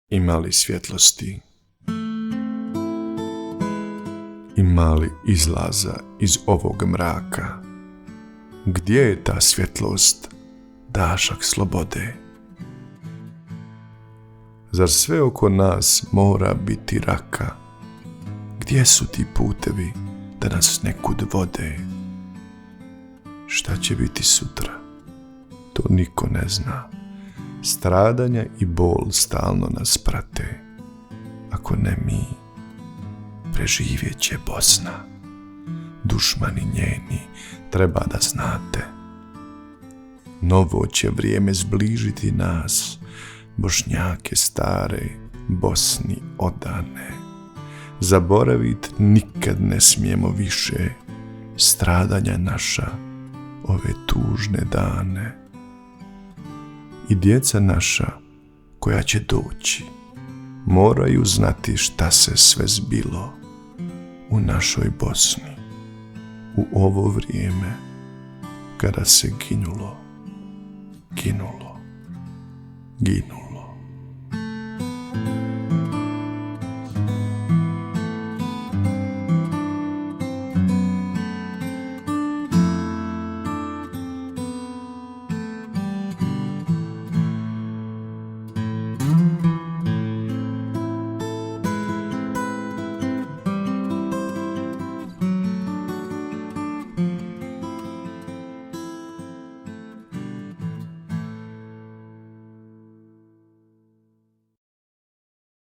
Ima li svjetlosti? Ima li izlaza iz ovog mraka? Gdje je ta svjetlost, dašak slobode? Zar sve oko nas mora biti raka? Gdje su ti putevi da nas nekud vode? Šta će biti sutra? To niko ne zna. Stradanja i bol stalno nas prate. Ako ne mi, preživjet će Bosna. Dušmani njeni, treba da znate. Novo će vrijeme zbližiti nas, Bošnjake stare, Bosni odane. Zaboravit nikad ne smijemo više stradanja naša, ove tužne dane. I djeca naša koja će doći moraju znati šta se sve zbilo u našoj Bosni u ovo vrijeme kada se ginulo.